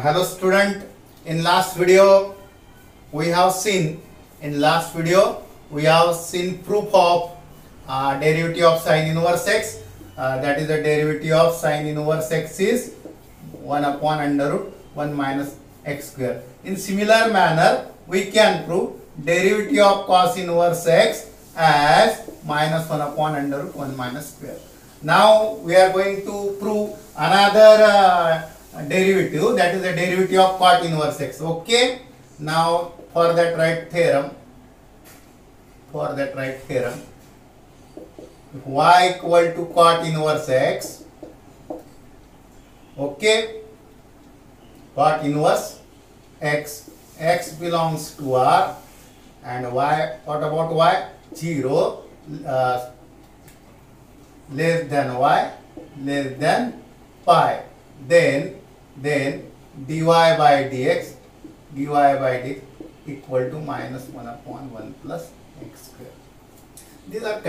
Hello student, in last video we have seen proof of derivative of sine inverse x, that is the derivative of sine inverse x is 1 upon under root 1 minus x square. In similar manner we can prove derivative of cos inverse x as minus 1 upon under root 1 minus square. Now we are going to prove another derivative, that is the derivative of cot inverse x. Okay, now for that write theorem, if y equal to cot inverse x, okay, cot inverse x, x belongs to R and y, what about y? 0 less than y less than pi, then dy by dx equal to minus 1 upon 1 plus x square. These are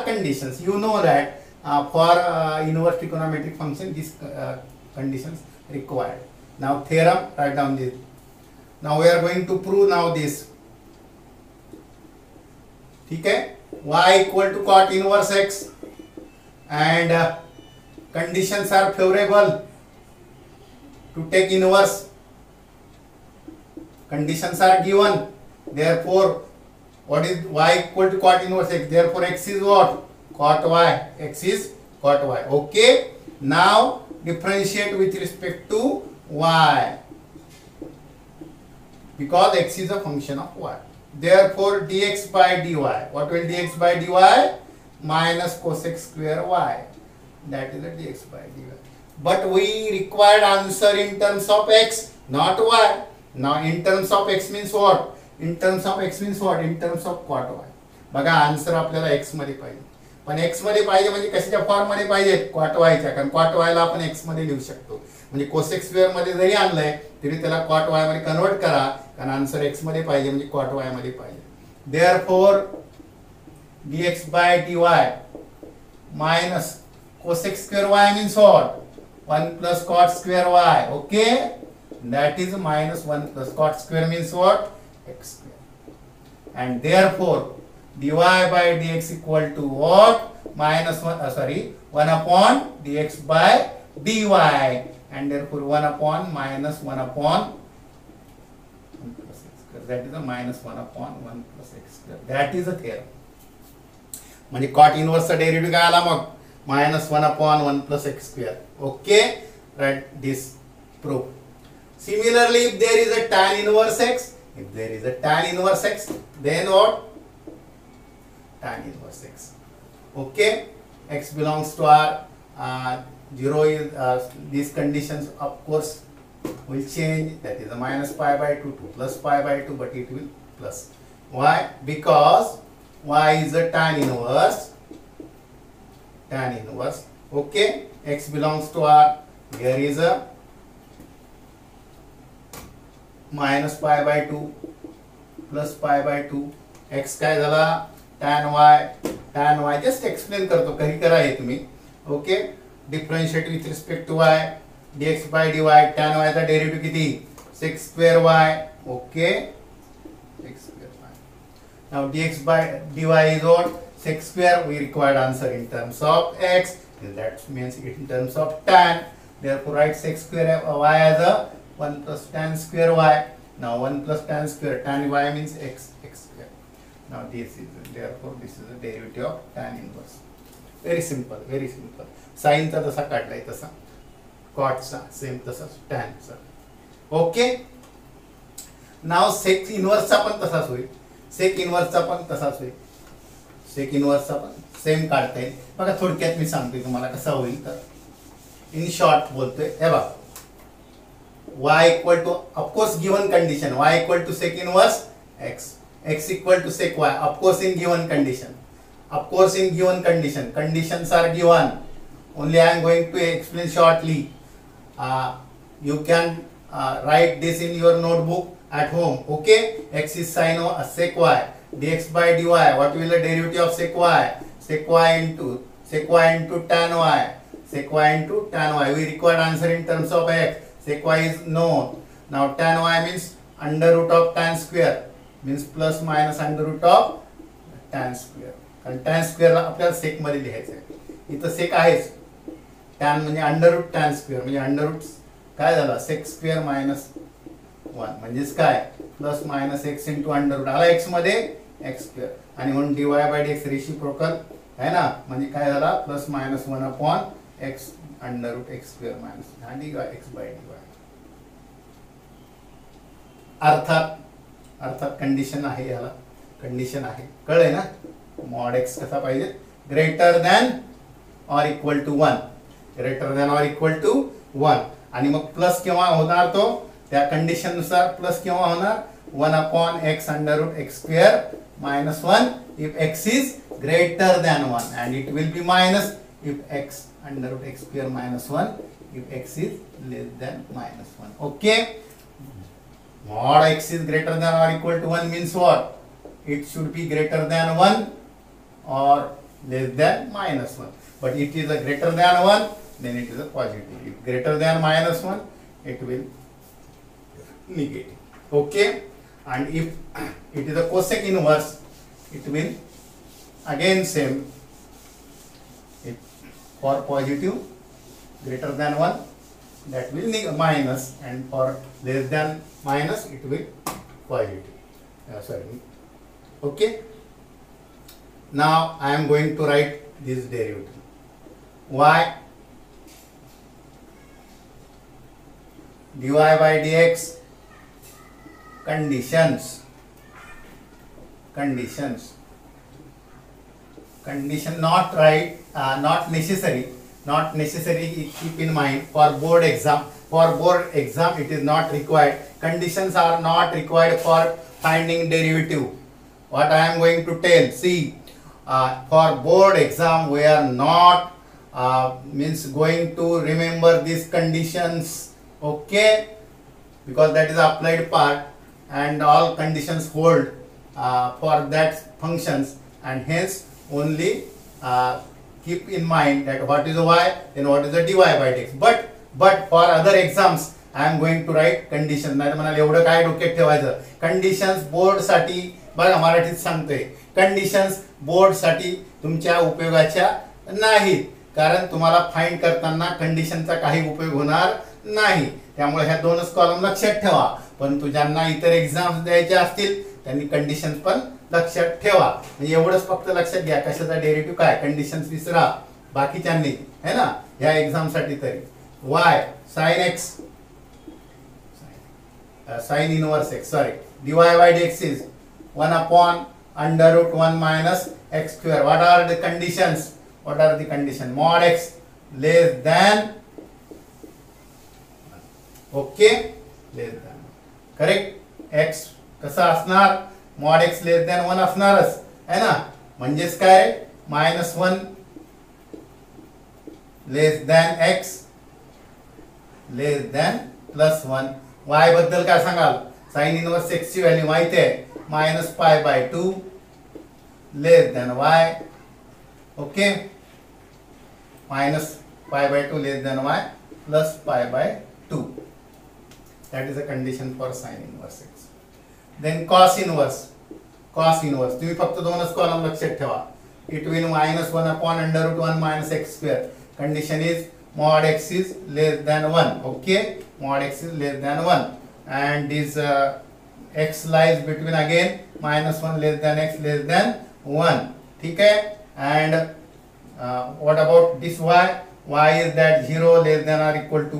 conditions. You know that for inverse trigonometric function these conditions required. Now theorem, write down this. Now we are going to prove now this. Okay, y equal to cot inverse x and conditions are favorable to take inverse. Conditions are given. Therefore, what is y equal to cot inverse x? Therefore, x is what? Cot y. X is cot y. Okay. Now differentiate with respect to y, because x is a function of y. Therefore, dx by dy. What will dx by dy? Minus cosec square y. That is the dx by dy. But we required answer in terms of x, not y. Now in terms of x means what? In terms of x means what? In terms of cot y. बघा answer आपल्याला x मध्ये पाहिजे, पण x मध्ये पाहिजे म्हणजे कशाच्या form मध्ये पाहिजे? cot y च्या, कारण cot y ला आपण x मध्ये लिहू शकतो. म्हणजे cosec स्क्वेअर मध्ये जरी आणलंय तरी त्याला cot y मध्ये कन्वर्ट करा, कारण आन्सर x मध्ये पाहिजे म्हणजे cot y मध्ये पाहिजे. Therefore dx by dy minus cosec square y means what? 1 plus cot square y. Okay, that is minus 1 plus cot square means what? X square. And therefore dy by dx equal to what? Minus 1 upon dx by dy, and therefore 1 upon minus 1 upon 1 plus x square. That is a minus 1 upon 1 plus x square. That is a theorem. म्हणजे cot inverse चा derivative काय आला मग? minus 1 upon 1 plus x square. Okay, write this proof. Similarly, if there is a tan inverse x, then what? Tan inverse x. Okay, x belongs to R. 0 is these conditions of course will change. That is a minus pi by 2 to plus pi by 2, but it will plus. Why? Because y is a tan inverse. Okay, x belongs to R. Here is a minus pi by 2 plus pi by 2. x काय झाला? tan y. Just explain करतो, काही करा हे तुम्ही. Okay, differentiate with respect to y. dx by dy, tan y चा derivative किती? sec square y. Okay, sec square y. Now dx by dy is what? Sec square. We required answer in terms of x, that means in terms of tan. Therefore write sec square y as a 1 plus tan square y. Now 1 plus tan square, tan y means x square. Now this is, therefore this is the derivative of tan inverse. Very simple. Sin चा तसा काढलाय तसा, cot चा same तसा, tan चा. Okay, now sec inverse चा पण तसाच होईल, sec inverse चा पण तसाच होईल. sec inverse चा पण सेम काढता येईल. बघा थोडक्यात मी सांगतोय तुम्हाला कसं होईल. तर इन शॉर्ट बोलतोय, हे बघा, y equal to, of course given condition, y equal to sec inverse x equal to sec y, of course in given condition, conditions are given. Only I am going to explain shortly. You can write this in your notebook at home. Okay, x is sin of sec y, dx by dy. What will the derivative of sec y? Sec y into tan y. We required answer in terms of x. sec y is known. Now tan y means under root of tan square, means plus minus under root of tan square. कारण tan square ला आपल्याला sec मध्ये लिहायचं आहे. इथं sec आहेच. tan म्हणजे under root tan square म्हणजे under root काय झालं sec square minus 1 म्हणजेच काय plus minus x into under root आला x मध्ये x स्क्वेअर आणि म्हणून dy बाय dx रेसिप्रोकल आहे ना म्हणजे काय झाला plus minus 1 upon x under root x square minus हा dy x बाय dy. अर्थात कंडिशन आहे याला कंडिशन आहे कळलंय ना मॉड x कसा पाहिजे greater than or equal to 1 greater than or equal to 1 आणि मग प्लस केव्हा होणार तो त्या कंडिशन नुसार प्लस केव्हा होणार 1 upon x under root x square minus 1 if x is greater than 1 and it will be minus if x under root x square minus 1 if x is less than minus 1. Okay, mod x is greater than or equal to 1 means what? It should be greater than 1 or less than minus 1, but it is a greater than 1 then it is a positive. If greater than minus 1 it will negative. Okay, and if it is a cosec inverse it will again same. If for positive greater than 1 that will minus and for less than minus it will positive. Sorry. Okay, now I am going to write this derivative y dy by dx condition not right not necessary keep in mind for board exam it is not required. Conditions are not required for finding derivative. What I am going to tell, see, for board exam we are not means going to remember these conditions, okay, because that is applied part and all conditions hold for that functions and hence only keep in mind that what is the y then what is the dy by dx. But for other exams I am going to write conditions. नाही म्हणाल एवढं काय डोक्यात ठेवायचं conditions board साठी बघा मराठीत सांगतोय कंडिशन्स बोर्ड साठी तुमच्या उपयोगाच्या नाहीत कारण तुम्हाला फाइंड करताना कंडिशनचा काही उपयोग होणार नाही त्यामुळे ह्या दोनच कॉलम लक्षात ठेवा. परंतु ज्यांना इतर एक्झाम्स द्यायचे असतील त्यांनी कंडिशन्स पण लक्षात ठेवा. म्हणजे एवढंच फक्त लक्षात घ्या कशाचा डेरिव्हेटिव्ह काय कंडिशन्स विसरा बाकीच्यांनी है ना ह्या एक्झाम साठी तरी y sin x sin inverse x sorry dy by dx is 1 upon under root 1 minus x square. What are the conditions? What are the condition? Mod x less than okay less than correct x कसा असणार mod x less than 1 असणारच है ना म्हणजेच काय minus 1 less than x less than plus 1. y बद्दल काय सांगाल sin inverse x ची व्हॅल्यू माहिती आहे minus pi by 2 less than y. okay minus pi by 2 less than y plus pi by 2. that is a condition for sin inverse x. then cos inverse तुम्ही फक्त दोनच column लक्षात ठेवा it will minus 1 upon under root 1 minus x square. condition is mod x is less than 1. okay mod x is less than 1 and this x lies between again minus 1 less than x less than 1. ठीक है and what about this y is that 0 less than or equal to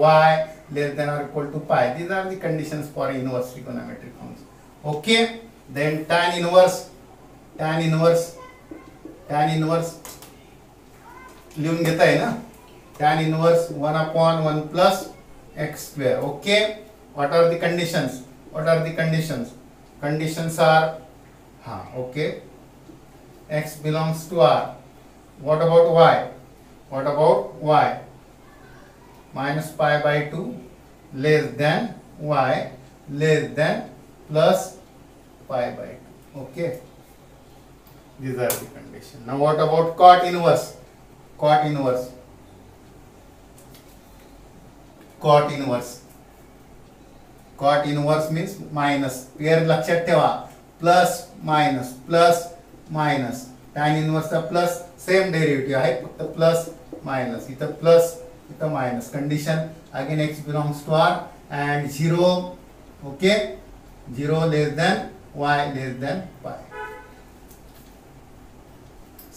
y less than or equal to pi. These are the conditions for inverse trigonometric functions. okay then tan inverse लिहून घेता है ना tan inverse 1 upon 1 plus x square. okay what are the conditions? conditions are okay x belongs to r. what about y minus pi by 2 less than y less than plus pi by 2. okay these are the conditions. now what about cot inverse cot inverse. Cot inverse means minus. Pair लक्षात ठेवा, plus minus. Tan इनवर्सचा plus same derivative आहे, फक्त plus minus. इथं plus, इथं minus. Condition again x belongs to R and 0. Okay, 0 less than y less than pi.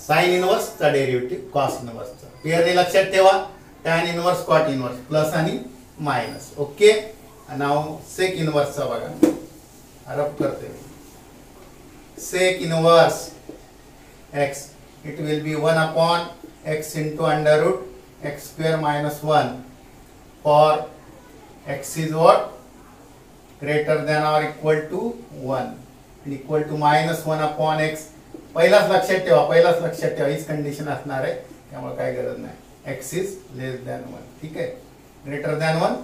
Sine इनवर्सचा derivative cos इनवर्सचा. पेअरने लक्षात ठेवा, tan inverse cot inverse plus आणि मायनस. ओके, नाव सेक इनवर्सचा बघा, अरब करते. Sec inverse x, it will be 1 upon x into under root x square minus 1 for x is what? Greater than or equal to 1 and equal to minus 1 upon x. पहिलाच लक्षात ठेवा, हीच condition असणार आहे, त्यामुळे काय गरज नाही. x is less than 1. ठीक आहे, greater than 1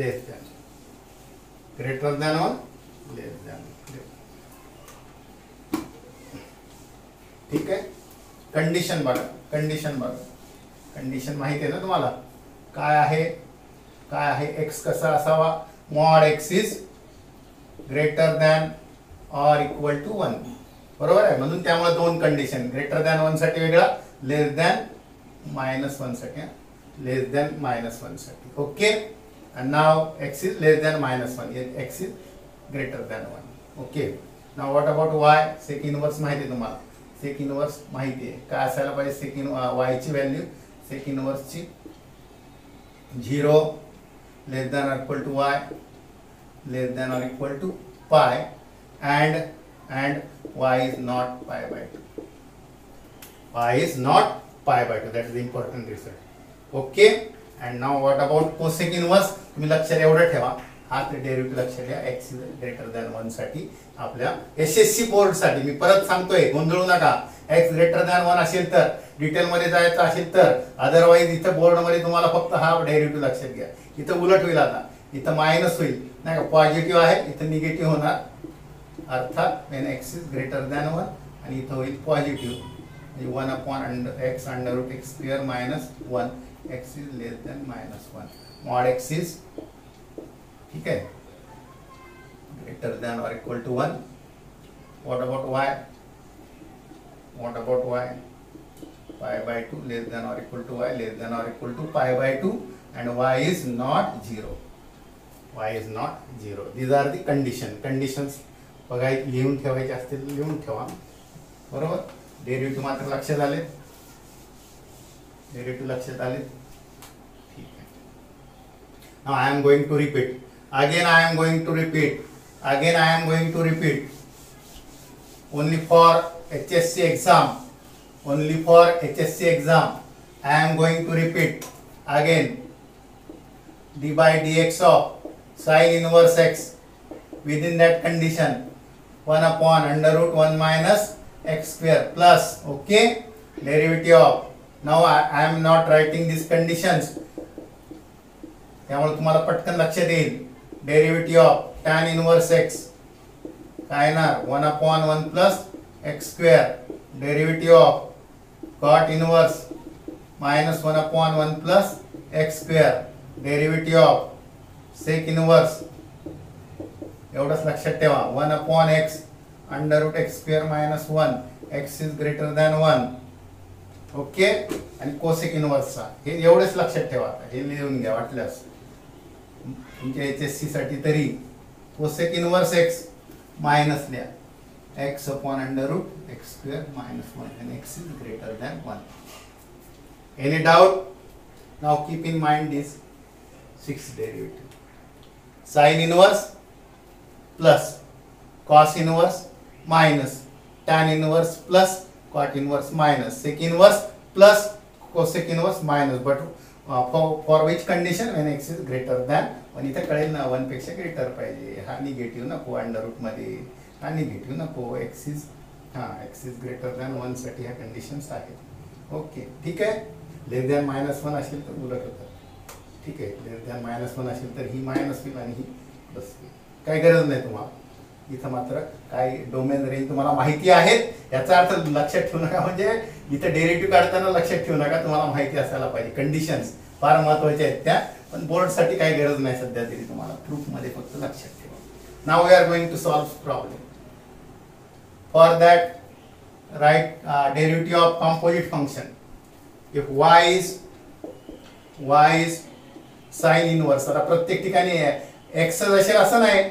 less than, greater than 1 less than. ठीक आहे, कंडिशन बघा. कंडिशन माहिती आहे ना तुम्हाला, काय आहे एक्स कसा असावा. Mod x is greater than or equal to 1. बरोबर आहे, म्हणून त्यामुळे दोन कंडिशन, ग्रेटर दॅन 1 साठी वेगळा, लेस दॅन -1 साठी, लेस दॅन -1 साठी. Okay, and now x is less than -1, x is greater than 1. Okay, now what about y? Sec inverse माहिती आहे तुम्हाला, सेक इनवर्स माहिती आहे. काय असायला पाहिजे सेक इन y ची व्हॅल्यू, सेक इनवर्सची 0 less than or equal to y less than or equal to pi and y is not pi by 2. Y is not pi by 2. That is the important result. Okay, and now what about cosec inverse? तुम्ही लक्षात एवढं ठेवा, हा derivative लक्षात घ्या. x is greater than 1 साठी आपल्या SSC board साठी मी परत सांगतोय, गोंधळू नका. x greater than 1 असेल तर, डिटेल मध्ये जायचं असेल तर, अदरवाइज इथं बोर्ड मध्ये तुम्हाला फक्त हा डेरिव्हेटिव्ह लक्षात घ्या. इथं उलट होईल, आता इथं मायनस होईल नाही का, पॉझिटिव्ह आहे, इथं निगेटिव्ह होणार. अर्थात when x is greater than 1 आणि इथं होईल पॉझिटिव्ह, म्हणजे 1 upon x under root x square minus 1, x is less than -1. mod x is, ठीक है, greater than or equal to 1. what about y? Pi by 2 less than or equal to y less than or equal to pi by 2 and y is not 0. These are the conditions. बघा, लिहून ठेवायचे असतील लिहून ठेवा. बरोबर, derivative मात्र लक्षात आले, ठीक आहे. Now I am going to repeat. Again I am going to repeat. Only for HSC exam. I am going to repeat again. d by dx of sin inverse x within that condition 1 upon under root 1 minus x square plus, okay, derivative of. Now I am not writing these conditions, त्यामुळे तुम्हाला पटकन लक्षात येईल. Derivative of tan inverse x काय ना 1 upon 1 plus x square. Derivative of cot inverse minus 1 upon 1 plus x square. Derivative of sec inverse, एवढंच लक्षात ठेवा, 1 upon x under root x square minus 1, x is greater than 1. Okay, आणि cosec इनवर्सचा हे एवढंच लक्षात ठेवा. हे लिहून घ्या वाटल्यास तुमच्या एचएससी साठी तरी. कोसेक इनवर्स x मायनस लिहा, x upon under root x square minus 1 and x is greater than 1. Any doubt? Now keep in mind this 6th derivative. Sin inverse plus cos inverse minus tan inverse plus cot inverse minus sec inverse plus cosec inverse minus, but for which condition? when x is greater than 1. इथे कळेल ना, 1 पेक्षा greater पाहिजे. हा negative नको, under route मध्ये हा negative नको. x is greater than 1 साठी ह्या कंडिशन्स आहेत. ओके, ठीक आहे. लेस दॅन -1 असेल तर उलट होतं. ठीक आहे, लेस दॅन -1 असेल तर ही मायनस होईल आणि ही प्लस होईल. काही गरज नाही तुम्हाला, इथं मात्र काही डोमेन रेंज तुम्हाला माहिती आहेत. याचा अर्थ लक्षात ठेवू नका, म्हणजे इथं डेरिव्हेटिव्ह काढताना लक्षात ठेवू नका, तुम्हाला माहिती असायला पाहिजे. कंडिशन्स फार महत्वाच्या आहेत त्या, पण बोर्डसाठी काही गरज नाही सध्या तरी, तुम्हाला प्रूफमध्ये फक्त लक्षात ठेवा. Now we are going to solve problem. For that right derivative of composite function. If y is sine inverse. आता प्रत्येक ठिकाणी एक्स असेल असं नाही,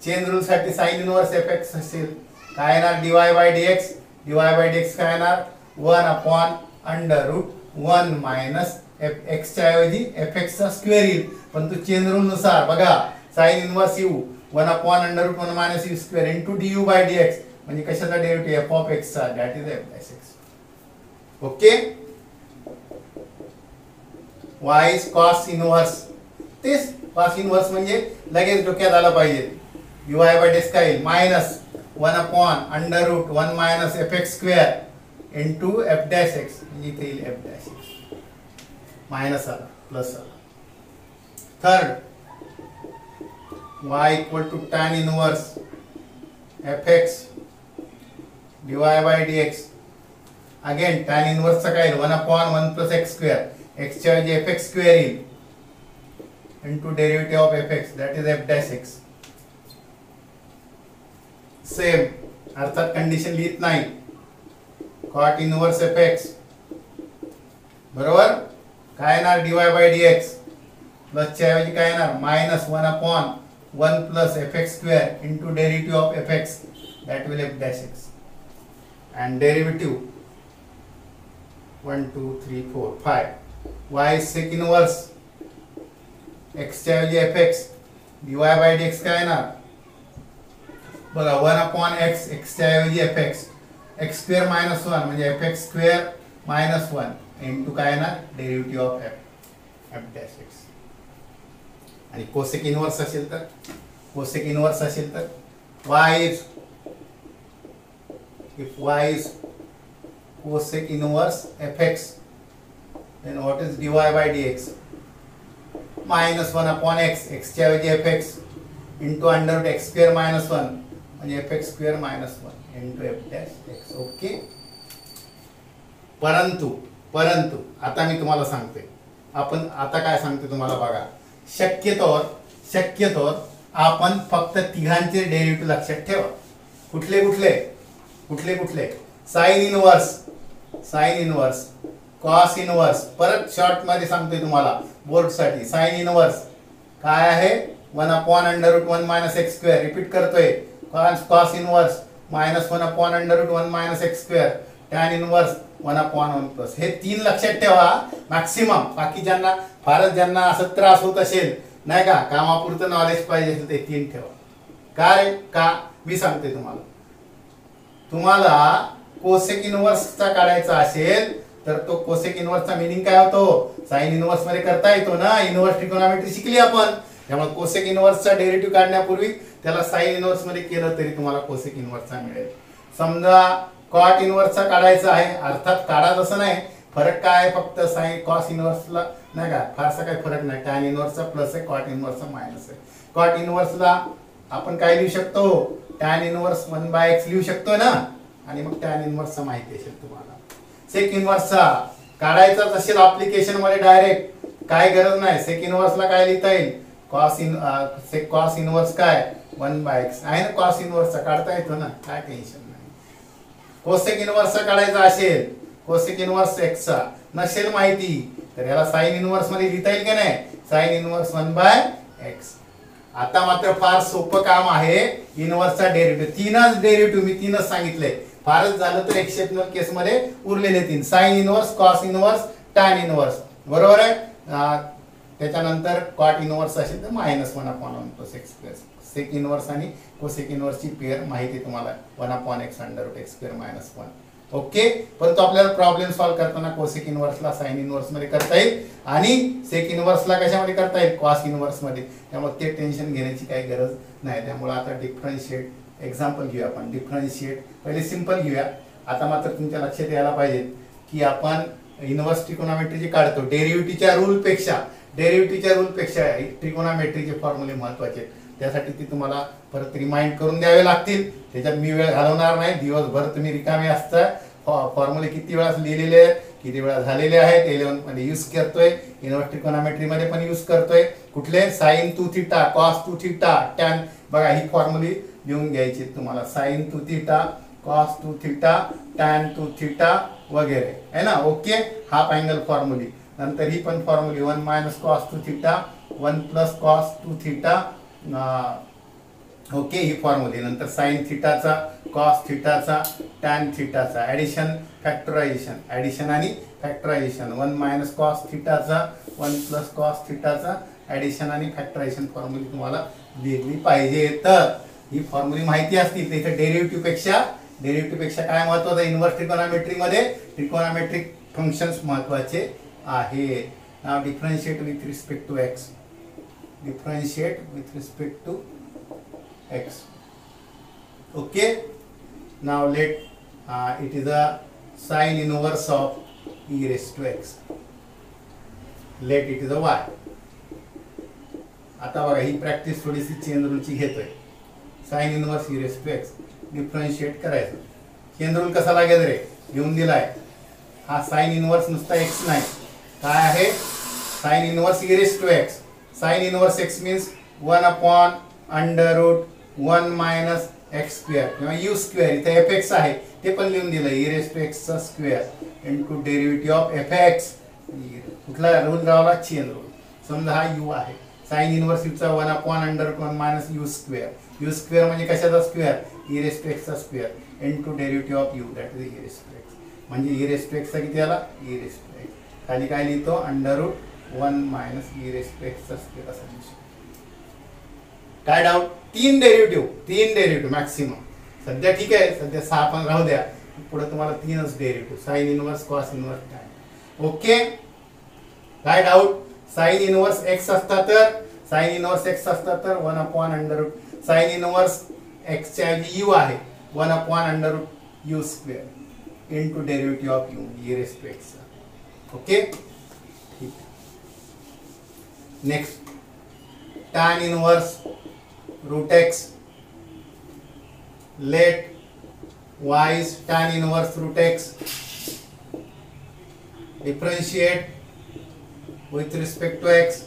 चेन रूल साठी साइन इनवर्स एफ एक्स असेल. काय येणार? Dy by dx. Dy by dx काय येणार? 1/√1 मायनस एफ एक्सच्या ऐवजी एफ एक्सचा स्क्वेअर येईल. पण तो चेन रूल नुसार बघा, sine inverse u 1/√1 minus u square into d u by d x, म्हणजे कशाचा डेरिव्हेटिव्ह? एफ ऑफ एक्सचा, that is f dash x. Okay. y is cos inverse. तेच cos इनवर्स म्हणजे लगेच डोक्यात आलं पाहिजे. dy बाय dx काय येईल? Minus 1/√1 minus f x square into f dash x, म्हणजे इथे येईल एफ डॅश एक्स. मायनस आला प्लस आला. Third, y equal to tan inverse f x dy by dx. Again tan इनवर्सचा काय येईल? 1/1 प्लस एक्स स्क्वेअर, एक्स च्या ऐवजी एफ एक्स स्क्वेअर येईल into derivative of f x, that is f dash x. Same अर्थात condition लिहित नाही. Cot inverse f x बरोबर काय येणार? डीवाय बाय डीएक्स प्लस च्या ऐवजी काय येणार? Minus 1/1 plus F x square into derivative of f x, that will F dash x. And derivative 1 2 3 4 5. y sec inverse x च्या ऐवजी fx dy बाय dx काय येणार? बघा 1/x x च्या ऐवजी fx x स्क्वेअर मायनस 1 म्हणजे fx square minus 1 into काय येणार? Derivative of f dash x. आणि कोसेक इनवर्स असेल तर y is if y is cosec inverse fx, then what is dy by dx? Minus 1/x, x च्या ऐवजी fx into under root x square minus 1 म्हणजे fx square minus 1 into f dash x. Okay. परंतु आता मी तुम्हाला सांगते, आपण आता काय सांगते तुम्हाला बघा, शक्यतोवर आपण फक्त तिघांचे डेरिव्हेटिव्ह लक्षात ठेवा. कुठले? Sign inverse, cos inverse. परत शॉर्ट मध्ये सांगतोय तुम्हाला बोर्ड साठी. साइन इनवर्स काय आहे? 1/√1 मायनस एक्स स्क्वेअर. रिपीट करतोय. Cos inverse minus 1/√1 minus x square. Tan inverse 1/1 plus. हे 3 लक्षात ठेवा मॅक्सिमम. बाकी ज्यांना असं त्रास होत असेल नाही का, कामापुरतं नॉलेज पाहिजे असेल ते 3 ठेवा. का मी सांगते तुम्हाला कोसेक इनवर्सचा काढायचा असेल तर तो कोसेक इनवर्सचा मीनिंग काय होतो? साइन इनवर्स मध्ये करता येतो ना, इनवर्स ट्रिगोनोमेट्री शिकली आपण. त्यामुळे कोसेक इनवर्सचा डेरिव्हेटिव्ह काढण्यापूर्वी त्याला साइन इनवर्स मध्ये केलं तरी तुम्हाला कोसेक इनवर्सचा मिळेल. समजा कॉट इनवर्सचा काढायचा आहे, अर्थात काढा तसं नाही, फरक काय आहे फक्त साइन कॉस इनवर्सला नाही का फारसा काही फरक नाही. टॅन इनवर्सचा प्लस आहे, कॉट इनवर्सचा मायनस आहे. कॉट इनवर्सला आपण काय लिहू शकतो? टॅन इनवर्स 1/x लिहू शकतो ना, आणि मग टॅन इनवर्सचा माहिती असेल तुम्हाला. सेक इनवर्सचा काढायचाच असेल ऍप्लिकेशन मध्ये डायरेक्ट, काय गरज नाही. सेक इनवर्सला काय लिहिता येईल? कॉस इनवर्स काय 1/x आहे ना, कॉस इनवर्सचा काढता येतो ना, काय टेन्शन नाही. कोसेक इनवर्सचा काढायचा असेल, कोसेक इनवर्स एक्सचा नसेल माहिती तर याला साइन इनवर्स मध्ये लिहिता येईल की नाही? Sine inverse 1/x. आता मात्र फार सोपं काम आहे. इनवर्सचा डेरिव्हेटिव्ह मी तीनच सांगितले. फारच झालं तर एक्सेप्शनल केस मध्ये उरलेले 3: sine inverse, cos inverse, tan inverse. बरोबर आहे. त्याच्यानंतर कॉट इनवर्स असेल तर -1/1 plus x square. Sec inverse आणि कोसेक इनवर्सची पेअर माहिती तुम्हाला 1/x under x square minus 1. Okay. परंतु आपल्याला प्रॉब्लेम सॉल्व्ह करताना कोसेक इनवर्सला साइन इनवर्स मध्ये करता येईल आणि सेक इनवर्सला कशामध्ये करता येईल? कॉस इनवर्स मध्ये. त्यामुळे ते टेन्शन घेण्याची काही गरज नाही. त्यामुळे आता डिफरन्शिएट एक्झाम्पल घेऊया आपण. डिफरन्शिएट पहिले सिंपल घेऊया. आता मात्र तुमच्या लक्षात यायला पाहिजे की आपण इनवर्स ट्रिगोनोमेट्रीचे काढतो डेरिव्हेटिव्हच्या रूलपेक्षा ट्रिगोनोमेट्रीचे फॉर्म्युले महत्त्वाचे. त्यासाठी ती तुम्हाला परत रिमाइंड करून द्यावे लागतील. त्याच्यात मी वेळ घालवणार नाही. दिवसभर तुम्ही रिकामे असता. फॉर्म्युले किती वेळा लिहिलेले, किती वेळा झालेले आहेत, 11 मध्ये यूज करतोय. इनवर्स ट्रिकोनॉमेट्री मध्ये पण यूज करतोय. कुठले? Sine 2 theta, cos 2 theta, tan. बघा ही फॉर्म्युली लिहून घ्यायची तुम्हाला. Sine 2 theta, cos 2 theta, tan 2 theta वगैरे है ना. ओके, हाफ अँगल फॉर्म्युली. नंतर ही पण फॉर्म्युली 1 minus cos 2 theta, 1 plus cos 2 theta. Okay, ही फॉर्म्युली. नंतर साइन थीटाचा, कॉस थीटाचा, टॅन थीटाचा, ऍडिशन, फॅक्टरायझेशन, ऍडिशन आणि फॅक्टरायझेशन. 1 मायनस कॉस थीटाचा, 1 प्लस कॉस थीटाचा, ऍडिशन आणि फॅक्टरायझेशन फॉर्म्युली तुम्हाला लिहिली पाहिजे. तर ही फॉर्म्युली माहिती असतील तर इथे डेरिव्हेटिव्ह पेक्षा काय महत्वाचं? इनव्हर्स ट्रिकोनॉमेट्री मध्ये ट्रिकोनॉमेट्रिक फंक्शन्स महत्वाचे आहे. Now differentiate with respect to x. Differentiate with respect to x. Okay, now let it is a sine inverse of e raised to x. Let it is a y. आता बघा ही practice थोडीशी chain रूलची घेतोय. Sign inverse e raised to x differentiate करायचं. Chain rule कसा लागेल रे? घेऊन दिलाय. हा साइन इनवर्स नुसता x नाही, काय आहे? Sine inverse e raised to x. Sine inverse x means 1 upon under root 1 minus x square किंवा यू स्क्वेअर. इथे एफ एक्स आहे ते पण लिहून दिलं. ई रेस टू एक्स चा square into derivative of f x. कुठला रूल लावला? Chain rule. समजा हा यू आहे. साइन इनवर्स चा 1 upon under root 1 minus u square. U square म्हणजे कशाचा स्क्वेअर? ई रेस टू एक्स चा square into derivative of u, that is e raise to x. म्हणजे ई रेस टू एक्स चा किती आला? E raise to x. खाली काय लिहितो? Under root 1 minus e raise to x चा स्क्वेअर असा लिहितो. काय डाऊट? तीन डेरिव्हेटिव्ह मॅक्सिमम. सध्या ठीक आहे, सध्या 6 पण राहू द्या. पुढे तुम्हाला 3च derivative, sine inverse, cos inverse, tan. Okay, काय डाऊट? साइन इनवर्स एक्स असता तर 1 upon under root. Sine inverse x च्या ऐवजी यू आहे. 1 upon under root u square into derivative of u, e raise to x. Okay, ठीक. Next, tan inverse root x. Let y is tan inverse root x. Differentiate with respect to x.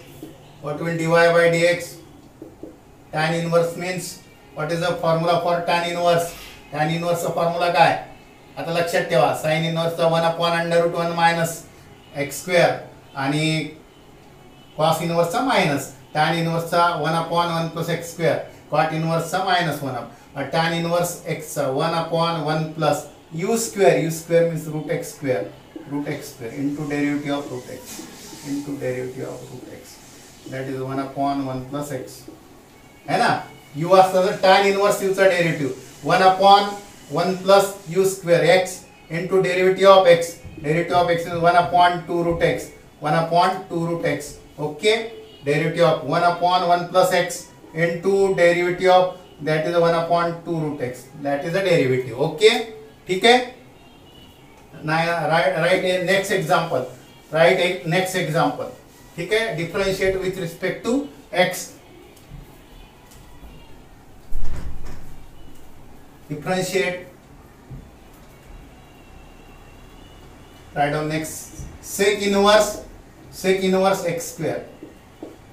What will dy by dx? Tan inverse means what is the formula for tan inverse? Tan inverse चा formula काय? आता लक्षात ठेवा. sin inverse चा 1 upon under root 1 minus x square आणि cos inverse चा minus. tan inverse चा 1 upon 1 plus x square. cot inverse चा minus 1 up. tan inverse x चा 1 upon 1 plus u square. u square means root x square. root x square into derivative of root x. into derivative of root x. That is 1 upon 1 plus x. है ना? u असता तर tan inverse u चा derivative 1 upon 1 plus u square x into derivative of x. derivative of x is 1 upon 2 root x. 1 upon 2 root x. Okay? Derivative of 1 upon 1 plus x into derivative of that is 1 upon 2 root x. That is a derivative. Okay? ठीक है? Write a next example. Write a next example. ठीक है? Differentiate with respect to x. Differentiate. Write down next. Sec inverse x square.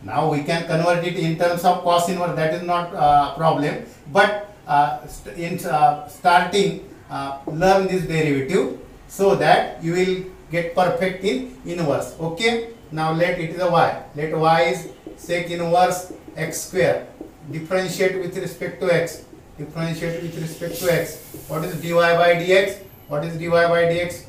Now we can convert it in terms of cos inverse. That is not a problem. But in starting, learn this derivative so that you will get perfect in inverse. Okay. Now let it is a y. Let y is sec inverse x square. Differentiate with respect to x. Differentiate with respect to x. What is dy by dx? What is dy by dx?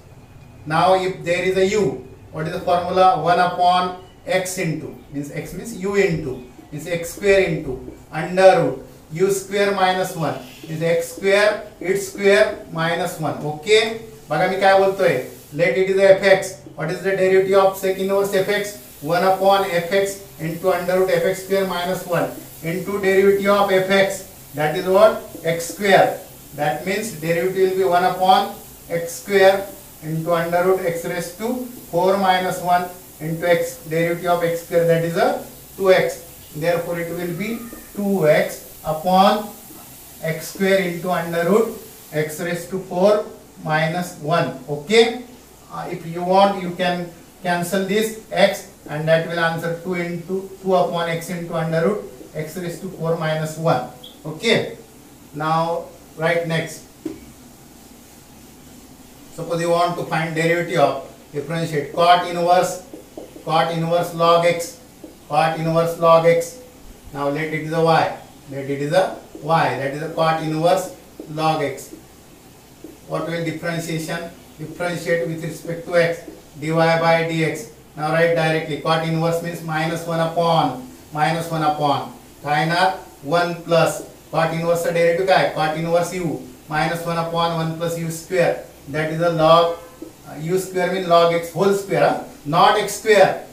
Now if there is a u, what is the formula? 1 upon x into, means x means u into, is x square into under root u square minus 1 is x square its square minus 1. Okay, बघा मी काय बोलतोय? Let it is fx. What is the derivative of sec inverse fx? 1 upon fx into under root fx square minus 1 into derivative of fx. That is what? X square. That means derivative will be 1 upon x square into under root x raised to 4 minus 1 into x, derivative of x square, that is a 2x. Therefore it will be 2x upon x square into under root x raised to 4 minus 1. Okay, if you want you can cancel this x and that will answer 2 into 2 upon x into under root x raised to 4 minus 1. Okay, now write next. Suppose you want to find derivative of differentiate cot inverse log x, cot inverse log x. Now let it is a y, let it is a y, that is a cot inverse log x. What will differentiate with respect to x, dy by dx. Now write directly, cot inverse means minus 1 upon काय येणार 1 plus cot inverse चा derivative काय, cot inverse u minus 1 upon 1 plus u square, that is a log u square means log x whole square, not x square,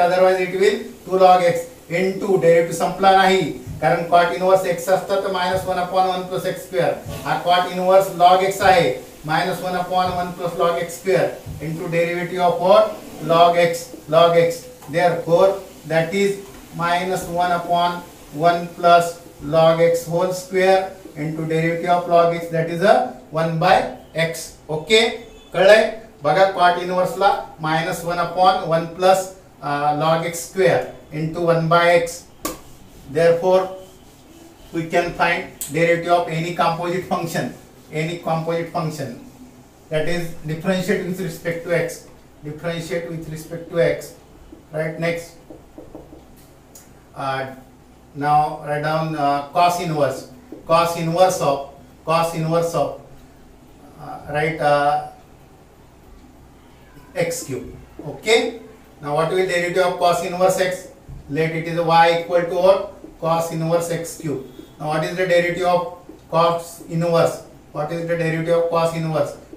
otherwise it will 2 log x into derivative संपला नाही कारण cot inverse x असता तर minus 1 upon 1 plus x square, हा cot inverse log x आहे minus 1 upon 1 plus log x square into derivative of what, log x, therefore that is minus 1 upon 1 plus log x whole square into derivative of log x, that is a 1 by x. Okay, कळलंय बघा, cot inverse ला minus 1 upon 1 plus log x square into 1 by x, therefore we can find derivative of any composite function that is differentiate with respect to x, right? Next, now write down cos inverse of right x cube. Okay, now what will derivative of cos inverse x, let it is y equal to what, cos inverse x cube. Now what is the derivative of cos inverse,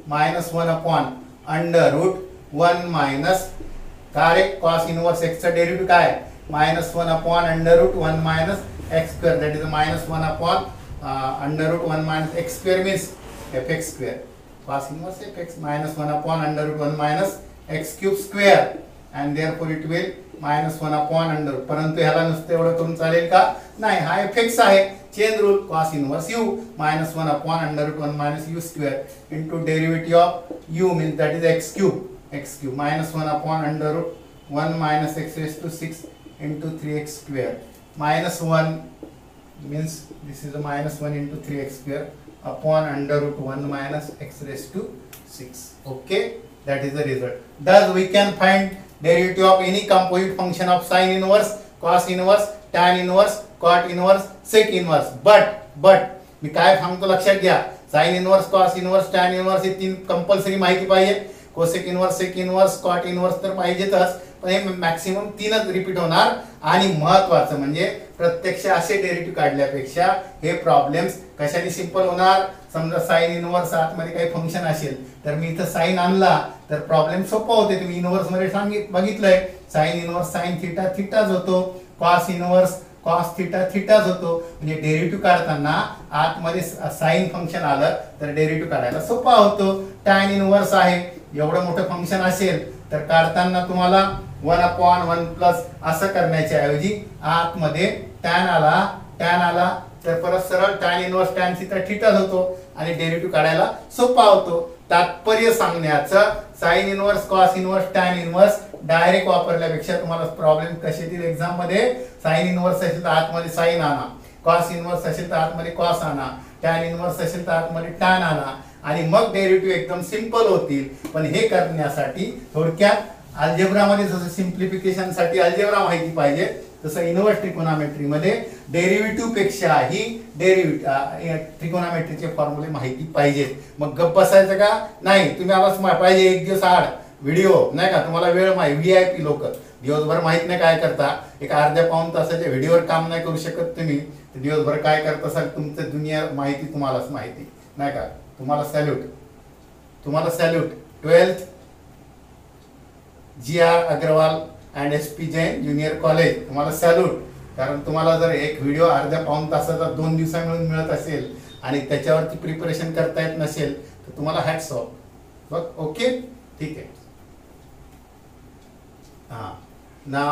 minus 1 upon under root 1 minus correct cos inverse x चा derivative काय, minus 1 upon under root 1 minus x square, that is minus 1 upon under root 1 minus x square means fx square, cos inverse fx minus 1 upon under root 1 minus x cube square, and therefore it will minus 1 upon under root, परंतु ह्याला नुसतं एवढं करून चालेल का, नाही, हा fx आहे, change rule cos inverse u minus 1 upon under root 1 minus u square into derivative of u means that is x cube minus 1 upon under root 1 minus x raised to 6 into 3x square, minus 1 means this is a minus 1 into 3x square upon under root 1 minus x raised to 6. Okay, that is the result. Thus we can find derivative of any composite function of sin inverse, cos inverse, tan inverse, cot inverse, sec inverse. But मी काय सांगतो लक्षात घ्या, sin inverse, cos inverse, tan inverse हे तीन compulsory माहिती पाहिजे, cosec inverse, sec inverse, cot inverse तर पाहिजेतच, पण हे मॅक्सिमम तीनच रिपीट होणार. आणि महत्त्वाचं म्हणजे प्रत्यक्ष असे डेरिव्हेटिव्ह काढल्यापेक्षा हे प्रॉब्लेम्स कशाने सिंपल होणार, समजा साइन इनवर्स आतमध्ये काही फंक्शन असेल तर मी इथं साइन आणला तर प्रॉब्लेम सोपा होते. तुम्ही इनवर्स मध्ये बघितलंय, साइन इनवर्स साइन थिटा थिटाच होतो, कॉस इनवर्स कॉस थिटा थिटाच होतो. म्हणजे डेरिव्हेटिव्ह काढताना आतमध्ये साइन फंक्शन आलं तर डेरिव्हेटिव्ह काढायला सोपा होतो. टॅन इनवर्स आहे, एवढं मोठं फंक्शन असेल तर काढताना तुम्हाला 1/1 प्लस असं करण्याच्या ऐवजी आतमध्ये टॅन आला तर परत सरळ टॅन इनवर्स टॅन थिटा थिटाच होतो आणि डेरिव्हेटिव्ह काढायला सोपा होतो. तात्पर्य सांगण्याचं sine inverse cos inverse tan inverse direct वापरल्यापेक्षा तुम्हाला प्रॉब्लेम कसे येतील एक्झाम मध्ये, साइन इनवर्स असेल तर आतमध्ये साइन आणा, कॉस इनवर्स असेल तर आतमध्ये कॉस आणा, टॅन इनवर्स असेल तर आतमध्ये टॅन आणा आणि मग डेरिव्हेटिव्ह एकदम सिंपल होतील. पण हे करण्यासाठी थोडक्यात अल्जेब्रा मध्ये जसं सिंप्लिफिकेशन साठी अल्जेब्रा माहिती पाहिजे तसं इनवर्स ट्रिकोनॉमेट्री मध्ये डेरिव्हेटिव्ह पेक्षाही ट्रिकोनॉमेट्रीचे फॉर्म्युले माहिती पाहिजेत. मग गप्प बसायचं का नाही, तुम्ही आलाच पाहिजे एक दिवस आड व्हिडिओ नाही का, तुम्हाला वेळ माहिती VIP लोक दिवसभर माहित नाही काय करता, एक अर्ध्या पाऊण तासाच्या व्हिडिओवर काम नाही करू शकत तुम्ही, दिवसभर काय करत असाल तुमचं दुनिया माहिती तुम्हालाच माहिती नाही का. तुम्हाला salute 12th GR Agarwal and SP Jain junior college, तुम्हाला सॅल्यूट. कारण तुम्हाला जर एक व्हिडिओ अर्ध्या पाऊण तासाचा 2 दिवसांमध्ये मिळत असेल आणि त्याच्यावरती प्रिपरेशन करता येत नसेल तर तुम्हाला हॅट्स ऑफ. बघ ओके ठीक आहे. हां ना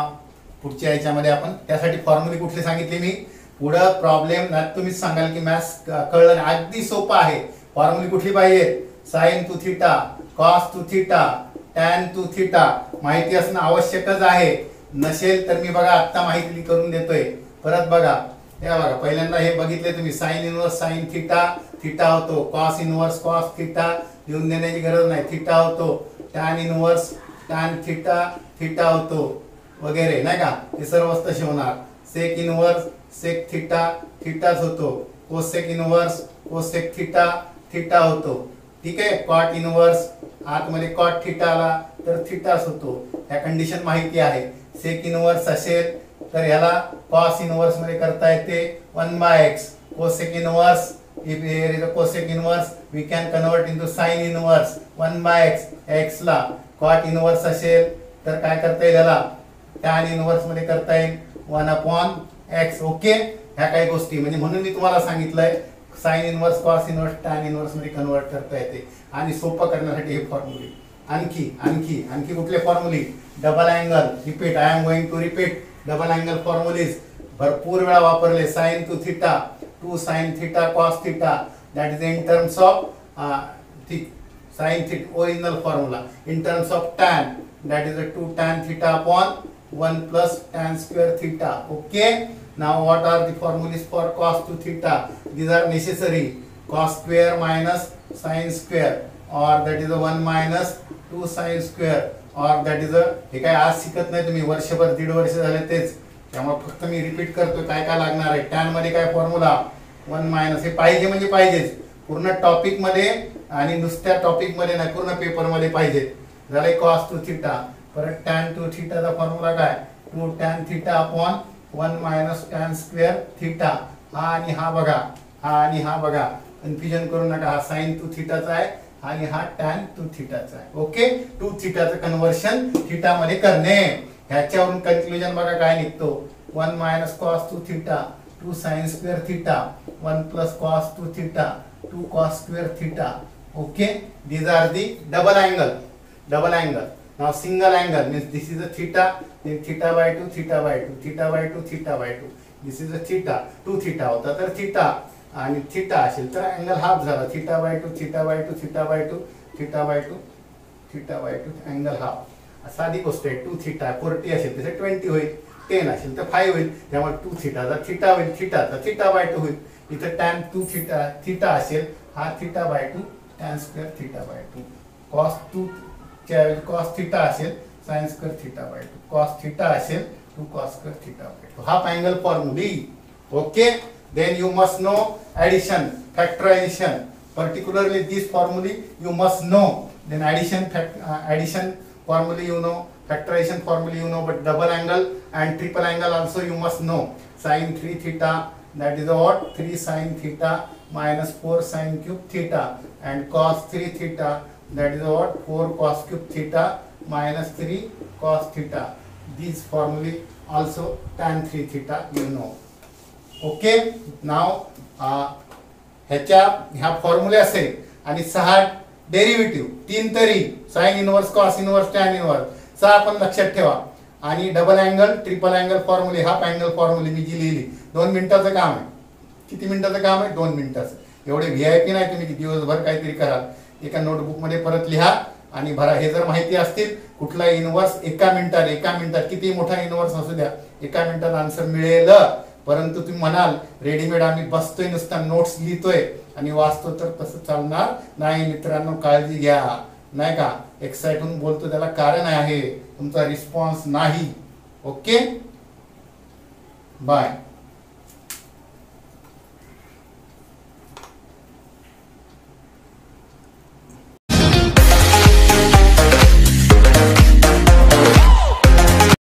पुढच्या याच्यामध्ये आपण त्यासाठी फॉर्म्युले कुठले सांगितले मी, पुढं प्रॉब्लेम ना तुम्हीच सांगाल की मॅथ्स कळलं नाही, अगदी सोपं आहे. फॉर्म्युले कुठली पाहिजे, sine two theta, cos two theta, tan two theta माहिती असणं आवश्यकच आहे. नसेल तर मी बघा आत्ता माहिती करून देतोय. परत बघा, हे बघा पहिल्यांदा हे बघितले तुम्ही, sine inverse sine theta theta होतो, कॉस इनवर्स कॉस थिटा लिहून देण्याची गरज नाही, थिटा होतो, tan inverse tan theta theta होतो वगैरे नाही का. हे सर्व तसे होणार. सेक इनवर्स सेक थिटा थिटाच होतो, cosec inverse cosec theta theta होतो. ठीक आहे. कॉट इनवर्स आतमध्ये कॉट थिटा आला तर थिटाच होतो. ह्या कंडिशन माहिती आहे. सेक इनवर्स असेल तर ह्याला कॉस इनवर्स मध्ये करता येते 1/x. Cosec inverse if there is a cosec inverse we can convert into sin inverse 1/x. x ला cot inverse असेल तर काय करता येईल, याला tan inverse मध्ये करता येईल 1/x. ओके. ह्या काही गोष्टी म्हणजे म्हणून मी तुम्हाला सांगितलंय sin inverse cos inverse tan inverse मध्ये कन्वर्ट करता येते. आणि सोपं करण्यासाठी हे फॉर्म्युले. आणखी आणखी आणखी कुठले फॉर्म्युले, double angle repeat, I am going to repeat double angle formulas भरपूर वेळा वापरले. Sine two theta 2 sin theta cos theta, that is in terms of sin theta original formula. In terms of tan, that is a 2 tan theta upon 1 plus tan square theta. Okay. Now what are the formulas for cos 2 theta? These are necessary. Cos square minus sin square, or that is a 1 minus 2 sin square, or that is a, हे काय आज शिकत नाही तुम्ही, वर्षभर 1.5 वर्ष झाले तेच, त्यामुळे फक्त मी रिपीट करतो काय काय लागणार आहे. टॅन मध्ये काय फॉर्म्युला 1 मायनस, हे पाहिजे म्हणजे पाहिजेच पूर्ण टॉपिक मध्ये, आणि नुसत्या टॉपिक मध्ये नाही पूर्ण पेपर मध्ये पाहिजे. झाले कॉस टू थिटा. परत टॅन टू थिटाचा फॉर्म्युला काय 2 tan theta upon 1 minus tan square theta. हा आणि हा बघा, हा आणि हा बघा, कन्फ्युजन करू नका. हा साइन टू थिटाचा आहे आणि हा टॅन टू थिटाचा आहे. ओके. टू थिटाचं कन्व्हर्शन थिटा मध्ये करणे. ह्याच्यावरून कन्क्लुजन बघा काय निघतो, 1 minus cos two theta 2 sin square theta 1 plus cos 2 theta 2 cos square theta. Okay. These are the double angle. Double angle. Now single angle means this is a theta, then theta by 2 theta by 2 theta by 2 theta by 2. This is a theta 2 theta होता तर theta आणि theta असेल तर angle half झाला. theta by 2 theta by 2 theta by 2 theta by 2 theta by 2 angle half. साधी गोष्ट आहे. 2 theta 40 असेल तर 20 होईल, 10 असेल तर 5 होईल. त्यामुळे 2 थिटाचा थिटा होईल, थिटाचा थिटा बाय 2 होईल. इथं टॅन 2 थिटा थिटा असेल, हा theta by 2 tan square theta by 2. Cos 2 च्या ऐवजी कॉस थिटा असेल sine square theta by 2. Cos theta असेल 2 cos square theta by 2. Half angle formulae. Okay. Then you must know addition factorisation, particularly this formula you must know. Then addition formula you know, factorization formula you know, but double angle and triple angle also you must know. Sin 3 theta, that is what 3 sin theta minus 4 sin cube theta, and cos 3 theta, that is what 4 cos cube theta minus 3 cos theta. These formula also tan 3 theta you know. Okay. Now ह्या फॉर्म्युले असेल आणि 6 derivative, 3 तरी sine inverse cos inverse tan inverse 6 आपण लक्षात ठेवा. आणि double angle triple angle फॉर्म्युले, half angle फॉर्म्युले मी जी लिहिली 2 मिनिटाचं काम आहे. किती मिनिटाचं काम आहे? 2 मिनिटाचं. एवढे VIP नाही तुम्ही की दिवसभर काहीतरी कराल. एका नोटबुक मध्ये परत लिहा आणि भरा. हे जर माहिती असतील कुठला इनवर्स एका मिनिटात किती मोठा इनवर्स असू द्या, एका मिनिटात आन्सर मिळेल. परंतु तुम्ही म्हणाल रेडीमेड आम्ही बसतोय नुसता नोट्स लिहितोय आणि वाचतो, तर तसं चालणार नाही मित्रांनो. काळजी घ्या. नाही का, एक्साइट होऊन बोलतो त्याला कारण आहे तुमचा रिस्पॉन्स नाही. ओके. बाय.